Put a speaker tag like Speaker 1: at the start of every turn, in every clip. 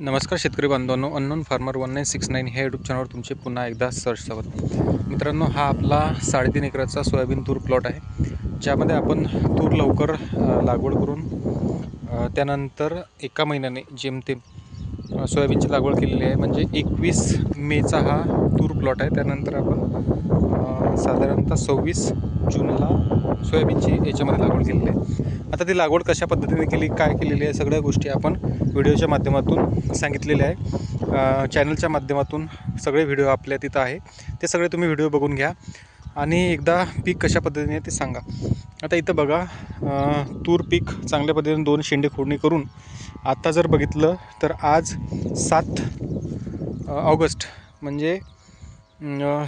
Speaker 1: नमस्कार शेतकरी बांधवांनो, अननोन फार्मर 1969 ह्या यूट्यूब चॅनलवर तुमचे पुन्हा एकदा स्वागत. मित्रांनो, हा आपला 3.5 एकराचा सोयाबीन तूर प्लॉट आहे, ज्यामध्ये आपण तूर लवकर लागवड करून त्यानंतर एका महिन्याने जेमतेम सोयाबीनची लागवड केलेली आहे. म्हणजे 21 मेचा हा तूर प्लॉट आहे. त्यानंतर आपण साधारणतः 26 जूनला सोयाबीनची याच्यामध्ये लागवड केलेली आहे. आता ती लागवड कशा पद्धतीने केली, काय केलेली आहे, सगळ्या गोष्टी आपण व्हिडिओच्या माध्यमातून सांगितलेल्या आहे. चॅनलच्या माध्यमातून सगळे व्हिडिओ आपल्या तिथं आहे, ते सगळे तुम्ही व्हिडिओ बघून घ्या आणि एकदा पीक कशा पद्धतीने ते सांगा. आता इथं बघा, तूर पीक चांगल्या पद्धतीने 2 शेंडे खोडणी करून आता जर बघितलं तर आज 7 ऑगस्ट म्हणजे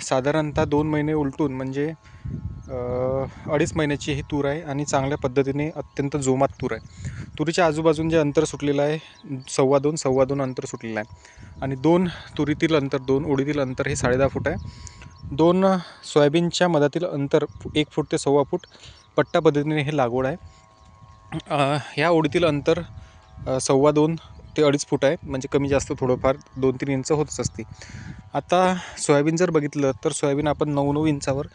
Speaker 1: साधारणतः 2 महिने उलटून म्हणजे 2.5 महिन्याची ही तूर आहे आणि चांगल्या पद्धतीने अत्यंत जोमात तूर आहे. तुरीच्या आजूबाजून जे अंतर सुटलेलं आहे 2.25 अंतर सुटलेलं आहे आणि 2 तुरीतील अंतर, 2 ओळीतील अंतर हे 10.5 फूट आहे. 2 सोयाबीनच्या मधातील अंतर 1 फूट ते 1.25 फूट पट्टा पद्धतीने हे लागवड आहे. ह्या ओळीतील अंतर 2.25 ते 2.5 फूट आहे, म्हणजे कमी जास्त थोडंफार 2-3 इंच होतच असते. आता सोयाबीन जर बघितलं तर सोयाबीन आपण 9 इंचावर,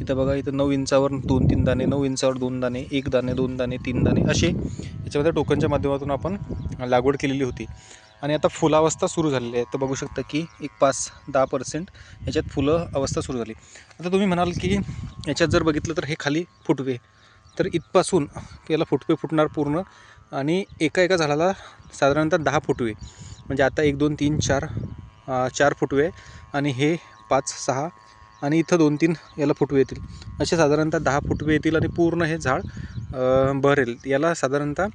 Speaker 1: इथं बघा, इथं 9 इंचावर 2-3 दाणे, 9 इंचावर 2 दाणे, 1 दाणे, 2 दाणे, 3 दाणे असे याच्यामध्ये टोकनच्या माध्यमातून आपण लागवड केलेली होती. आणि आता फुलावस्था सुरू झालेली आहे. तर बघू शकता की एक 5-10% याच्यात फुलं अवस्था सुरू झाली. आता तुम्ही म्हणाल की याच्यात जर बघितलं तर हे खाली फुटवे, तर इथपासून याला फुटवे फुटणार पूर्ण आणि एका झाडाला साधारणतः 10 फुटवे, म्हणजे आता 1 2 3 4 फुटवे आणि हे 5-6 आणि इथं 2-3 याला फुटवे येतील. असे साधारणतः 10 फुटवे येतील आणि पूर्ण हे झाड बहरेल. याला साधारणतः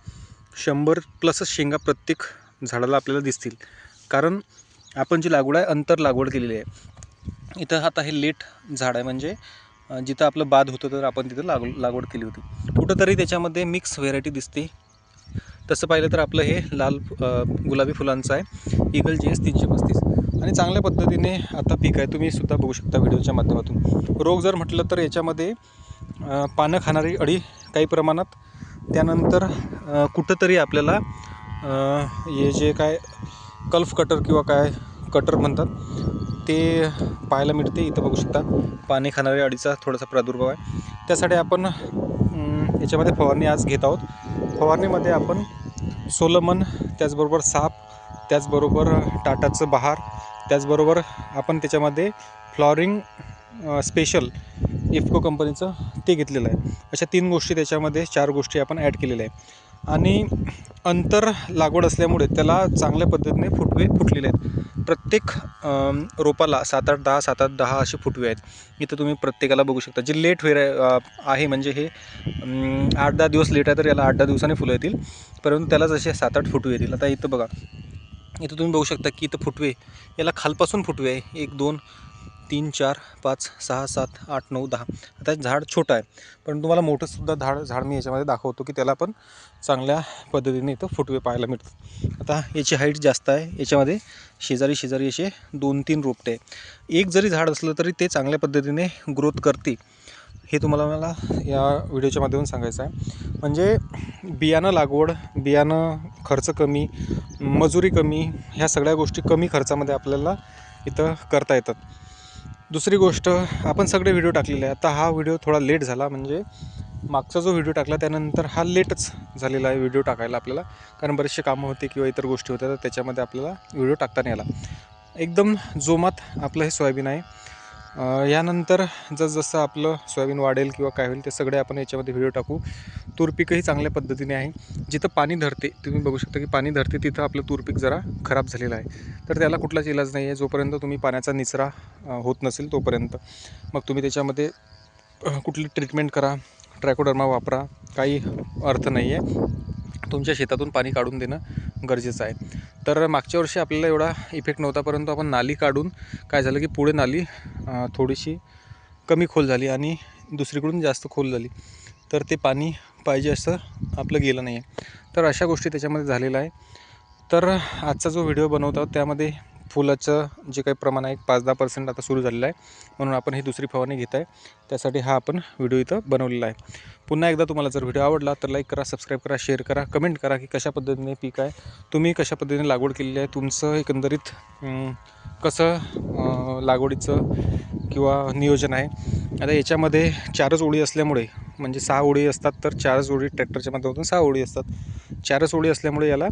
Speaker 1: 100+ शेंगा प्रत्येक झाडाला आपल्याला दिसतील, कारण आपण जी लागवड आहे अंतर लागवड केलेली आहे. इथं आता हे लेट झाड आहे, म्हणजे जिथं आपलं बाद होतं तर आपण तिथं लागवड केली होती. कुठंतरी त्याच्यामध्ये मिक्स व्हेरायटी दिसते. तसं पाहिलं तर आपलं हे लाल गुलाबी फुलांचं आहे, ईगल GS 335 आणि चांगल्या पद्धतीने आता पीक आहे. तुम्ही सुद्धा बघू शकता व्हिडिओच्या माध्यमातून. रोग जर म्हटलं तर याच्यामध्ये पानं खाणारी अळी काही प्रमाणात, त्यानंतर कुठंतरी आपल्याला हे जे काय कल्फ कटर किंवा काय कटर म्हणतात ते पाहायला मिळते. इथं बघू शकता पाने खाणाऱ्या अळीचा थोडासा प्रादुर्भाव आहे. त्यासाठी आपण याच्यामध्ये फवारणी आज घेत आहोत. फवारणीमध्ये आपण सोलमन, त्याचबरोबर साप, त्याचबरोबर टाटाचं बहार, त्याचबरोबर आपण त्याच्यामध्ये फ्लॉरिंग स्पेशल इफको कंपनीचं ते घेतलेलं आहे. अशा 3 गोष्टी त्याच्यामध्ये, 4 गोष्टी आपण ॲड केलेल्या आहे. आणि अंतर लागवड असल्यामुळे त्याला चांगल्या पद्धतीने फुटवे फुटलेले आहेत. प्रत्येक रोपाला 7-8, 10, 7-8, 10 असे फुटवे आहेत. इथं तुम्ही प्रत्येकाला बघू शकता. जे लेट आहे, म्हणजे हे 8-10 दिवस लेट आहे, तर याला 8-10 दिवसांनी फुलं येतील, परंतु त्याला जसे 7-8 फुटवे येतील. आता इथं बघा, इथं तुम्ही बघू शकता की इथं फुटवे, याला खालपासून फुटवे आहे 1 2 3 4 5 6 7 8 9 10. आता झाड छोटं आहे, पण तुम्हाला मोठंसुद्धा झाड मी याच्यामध्ये दाखवतो की त्याला पण चांगल्या पद्धतीने इथं फुटवे पाहायला मिळतात. आता याची हाईट जास्त आहे. याच्यामध्ये शेजारी असे 2-3 रोपटे आहे. एक जरी झाड असलं तरी ते चांगल्या पद्धतीने ग्रोथ करते, हे मला या व्हिडिओच्या माध्यमातून सांगायचं आहे. म्हणजे बियाणं लागवड, बियाणं खर्च कमी, मजुरी कमी, ह्या सगळ्या गोष्टी कमी खर्चामध्ये आपल्याला इथं करता येतात. दुसरी गोष्ट, आपण सगळे व्हिडिओ टाकलेले आहे. आता हा व्हिडिओ थोडा लेट झाला, म्हणजे मागचा जो व्हिडिओ टाकला त्यानंतर हा लेटच झालेला आहे व्हिडिओ टाकायला आपल्याला, कारण बरेचसे कामं होते किंवा इतर गोष्टी होत्या, तर त्याच्यामध्ये आपल्याला व्हिडिओ टाकता नाही आला. एकदम जोमात आपलं हे सोयाबीन आहे. यानंतर जसं आपलं सोयाबीन वाढेल किंवा काय होईल ते सगळे आपण याच्यामध्ये व्हिडिओ टाकू. तूर पीकही चांगल्या पद्धतीने आहे. जिथं पाणी धरते, तुम्ही बघू शकता की पाणी धरते तिथं आपलं तूर पीक जरा खराब झालेलं आहे, तर त्याला कुठलाच इलाज नाही आहे. जोपर्यंत तुम्ही पाण्याचा निचरा होत नसेल तोपर्यंत मग तुम्ही त्याच्यामध्ये कुठली ट्रीटमेंट करा, ट्रायकोडर्मा वापरा, काही अर्थ नाही आहे. तुमच्या शेतातून पाणी काढून देणं गरजेचं आहे. तर मागच्या वर्षी आपल्याला एवढा इफेक्ट नव्हता, परंतु आपण नाली काढून काय झालं की पुढे नाली थोडीशी कमी खोल झाली आणि दुसरीकडून जास्त खोल झाली, तर ते पाणी पाहिजे असं आपलं गेलं नाही आहे. तर अशा गोष्टी त्याच्यामध्ये झालेल्या आहे. तर आजचा जो व्हिडिओ बनवत आहोत त्यामध्ये फुलाचं जे काही प्रमाण आहे 5-10% आता सुरू झालेलं आहे, म्हणून आपण ही दुसरी फवारणी घेत आहे. त्यासाठी हा आपण व्हिडिओ इथं बनवलेला आहे. पुन्हा एकदा तुम्हाला जर व्हिडिओ आवडला तर लाईक करा, सबस्क्राईब करा, शेअर करा, कमेंट करा की कशा पद्धतीने पीक आहे, तुम्ही कशा पद्धतीने लागवड केलेली आहे, तुमचं एकंदरीत कसं लागवडीचं किंवा नियोजन आहे. आता याच्यामध्ये 4च ओळी असल्यामुळे, म्हणजे 6 ओळी असतात तर 4च ओळी ट्रॅक्टरच्या माध्यमातून 6 ओळी असतात. 4च ओळी असल्यामुळे याला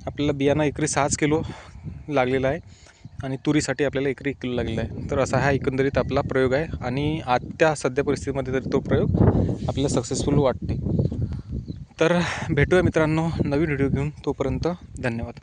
Speaker 1: आपल्याला बियाणं एकरी 6 किलो लागलेलं आहे आणि तुरीसाठी आपल्याला एकरी 1 किलो लागलेला आहे. तर असा हा एकंदरीत आपला प्रयोग आहे आणि आजच्या सध्या परिस्थितीमध्ये तरी तो प्रयोग आपल्याला सक्सेसफुल वाटते. तर भेटूया मित्रांनो नवीन व्हिडिओ घेऊन. तोपर्यंत धन्यवाद.